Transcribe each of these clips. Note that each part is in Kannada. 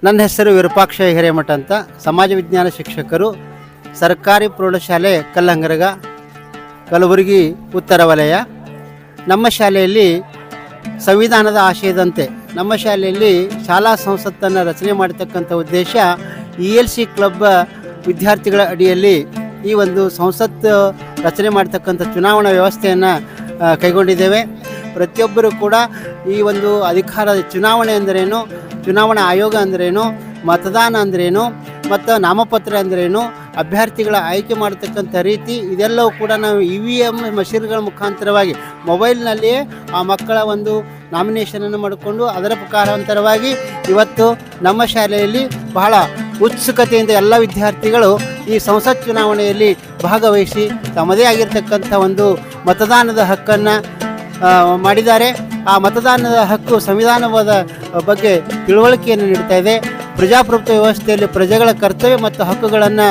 ನನ್ನ ಹೆಸರು ವಿರೂಪಾಕ್ಷ ಹಿರೇಮಠ ಅಂತ, ಸಮಾಜ ವಿಜ್ಞಾನ ಶಿಕ್ಷಕರು, ಸರ್ಕಾರಿ ಪ್ರೌಢಶಾಲೆ ಕಲ್ಲಂಗರಗ, ಕಲಬುರಗಿ ಉತ್ತರ ವಲಯ. ನಮ್ಮ ಶಾಲೆಯಲ್ಲಿ ಸಂವಿಧಾನದ ಆಶಯದಂತೆ ನಮ್ಮ ಶಾಲೆಯಲ್ಲಿ ಶಾಲಾ ಸಂಸತ್ತನ್ನು ರಚನೆ ಮಾಡತಕ್ಕಂಥ ಉದ್ದೇಶ ELC ಕ್ಲಬ್ ವಿದ್ಯಾರ್ಥಿಗಳ ಅಡಿಯಲ್ಲಿ ಈ ಒಂದು ಸಂಸತ್ತು ರಚನೆ ಮಾಡ್ತಕ್ಕಂಥ ಚುನಾವಣಾ ವ್ಯವಸ್ಥೆಯನ್ನು ಕೈಗೊಂಡಿದ್ದೇವೆ. ಪ್ರತಿಯೊಬ್ಬರೂ ಕೂಡ ಈ ಒಂದು ಅಧಿಕಾರದ ಚುನಾವಣೆ ಅಂದ್ರೇನು, ಚುನಾವಣಾ ಆಯೋಗ ಅಂದ್ರೇನು, ಮತದಾನ ಅಂದ್ರೇನು ಮತ್ತು ನಾಮಪತ್ರ ಅಂದ್ರೇನು, ಅಭ್ಯರ್ಥಿಗಳ ಆಯ್ಕೆ ಮಾಡತಕ್ಕಂಥ ರೀತಿ, ಇದೆಲ್ಲವೂ ಕೂಡ ನಾವು EVM ಮಷೀನ್ಗಳ ಮುಖಾಂತರವಾಗಿ ಮೊಬೈಲ್ನಲ್ಲಿಯೇ ಆ ಮಕ್ಕಳ ಒಂದು ನಾಮಿನೇಷನನ್ನು ಮಾಡಿಕೊಂಡು ಅದರ ಮುಖಾಂತರವಾಗಿ ಇವತ್ತು ನಮ್ಮ ಶಾಲೆಯಲ್ಲಿ ಬಹಳ ಉತ್ಸುಕತೆಯಿಂದ ಎಲ್ಲ ವಿದ್ಯಾರ್ಥಿಗಳು ಈ ಸಂಸತ್ ಚುನಾವಣೆಯಲ್ಲಿ ಭಾಗವಹಿಸಿ ತಮ್ಮದೇ ಆಗಿರ್ತಕ್ಕಂಥ ಒಂದು ಮತದಾನದ ಹಕ್ಕನ್ನು ಮಾಡಿದ್ದಾರೆ. ಆ ಮತದಾನದ ಹಕ್ಕು ಸಂವಿಧಾನದ ಬಗ್ಗೆ ತಿಳುವಳಿಕೆಯನ್ನು ನೀಡ್ತಾ ಇದೆ. ಪ್ರಜಾಪ್ರಭುತ್ವ ವ್ಯವಸ್ಥೆಯಲ್ಲಿ ಪ್ರಜೆಗಳ ಕರ್ತವ್ಯ ಮತ್ತು ಹಕ್ಕುಗಳನ್ನು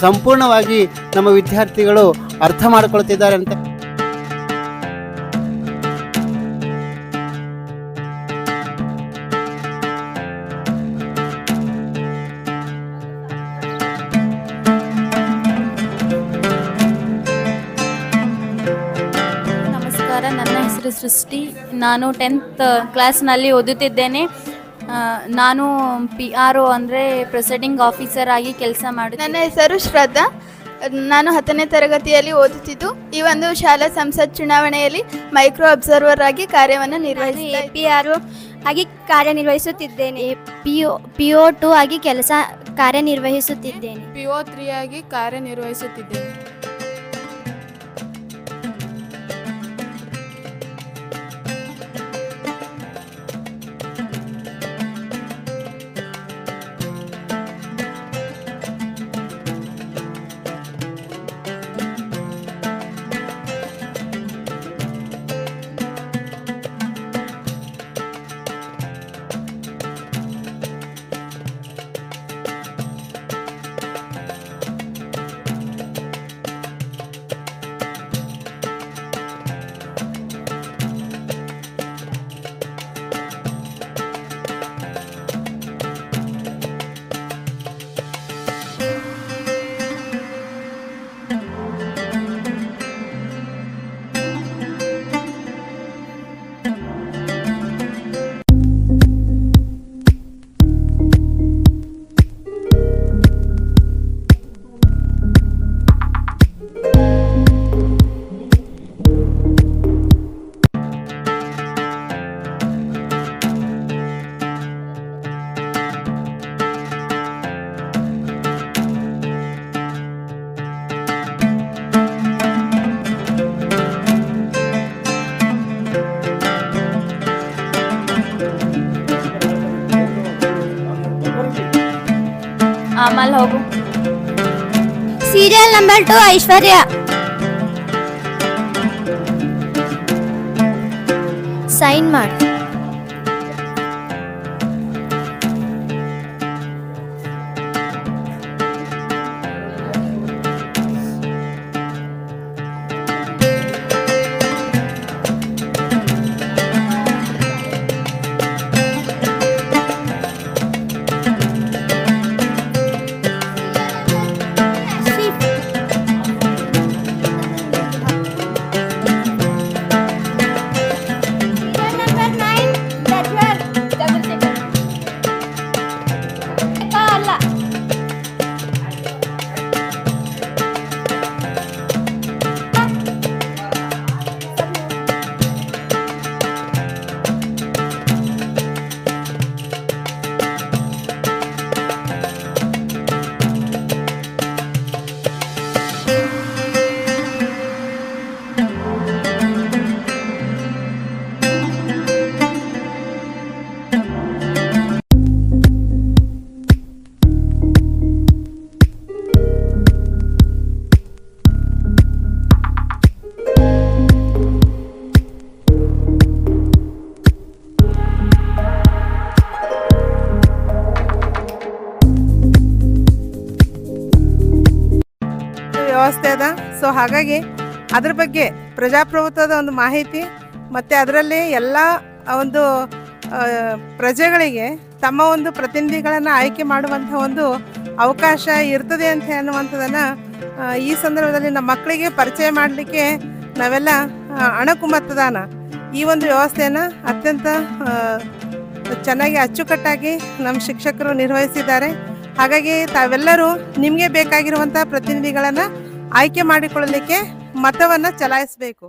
ಸಂಪೂರ್ಣವಾಗಿ ನಮ್ಮ ವಿದ್ಯಾರ್ಥಿಗಳು ಅರ್ಥ ಮಾಡಿಕೊಳ್ತಿದ್ದಾರೆ ಅಂತ. ನನ್ನ ಹೆಸರು ಸೃಷ್ಟಿ. ನಾನು 10th ಕ್ಲಾಸ್ನಲ್ಲಿ ಓದುತ್ತಿದ್ದೇನೆ. ನಾನು PRO ಅಂದರೆ ಪ್ರೆಸೈಡಿಂಗ್ ಆಫೀಸರ್ ಆಗಿ ಕೆಲಸ ಮಾಡಿ. ನನ್ನ ಹೆಸರು ಶ್ರದ್ಧಾ. ನಾನು 10ನೇ ತರಗತಿಯಲ್ಲಿ ಓದುತ್ತಿದ್ದು ಈ ಒಂದು ಶಾಲಾ ಸಂಸತ್ ಚುನಾವಣೆಯಲ್ಲಿ ಮೈಕ್ರೋ ಅಬ್ಸರ್ವರ್ ಆಗಿ ಕಾರ್ಯವನ್ನು ನಿರ್ವಹಿಸಿ PRO ಆಗಿ ಕಾರ್ಯನಿರ್ವಹಿಸುತ್ತಿದ್ದೇನೆ. PO2 ಆಗಿ ಕಾರ್ಯನಿರ್ವಹಿಸುತ್ತಿದ್ದೇನೆ. PO3 ಆಗಿ ಕಾರ್ಯನಿರ್ವಹಿಸುತ್ತಿದ್ದೇನೆ. ಆಮೇಲೆ ಹೋಗು. ಸೀರಿಯಲ್ ನಂಬರ್ 2 ಐಶ್ವರ್ಯ. ಸೈನ್ ಮಾಡಿ. ವ್ಯವಸ್ಥೆ ಅದ. ಸೊ ಹಾಗಾಗಿ ಅದ್ರ ಬಗ್ಗೆ ಪ್ರಜಾಪ್ರಭುತ್ವದ ಒಂದು ಮಾಹಿತಿ ಮತ್ತು ಅದರಲ್ಲಿ ಎಲ್ಲ ಒಂದು ಪ್ರಜೆಗಳಿಗೆ ತಮ್ಮ ಒಂದು ಪ್ರತಿನಿಧಿಗಳನ್ನು ಆಯ್ಕೆ ಮಾಡುವಂಥ ಒಂದು ಅವಕಾಶ ಇರ್ತದೆ ಅಂತ ಅನ್ನುವಂಥದ್ದನ್ನು ಈ ಸಂದರ್ಭದಲ್ಲಿ ನಮ್ಮ ಮಕ್ಕಳಿಗೆ ಪರಿಚಯ ಮಾಡಲಿಕ್ಕೆ ನಾವೆಲ್ಲ ಅಣಕು ಮತದಾನ ಈ ಒಂದು ವ್ಯವಸ್ಥೆಯನ್ನು ಅತ್ಯಂತ ಚೆನ್ನಾಗಿ ಅಚ್ಚುಕಟ್ಟಾಗಿ ನಮ್ಮ ಶಿಕ್ಷಕರು ನಿರ್ವಹಿಸಿದ್ದಾರೆ. ಹಾಗಾಗಿ ತಾವೆಲ್ಲರೂ ನಿಮಗೆ ಬೇಕಾಗಿರುವಂಥ ಪ್ರತಿನಿಧಿಗಳನ್ನು ಆಯ್ಕೆ ಮಾಡಿಕೊಳ್ಳಲಿಕ್ಕೆ ಮತವನ್ನು ಚಲಾಯಿಸಬೇಕು.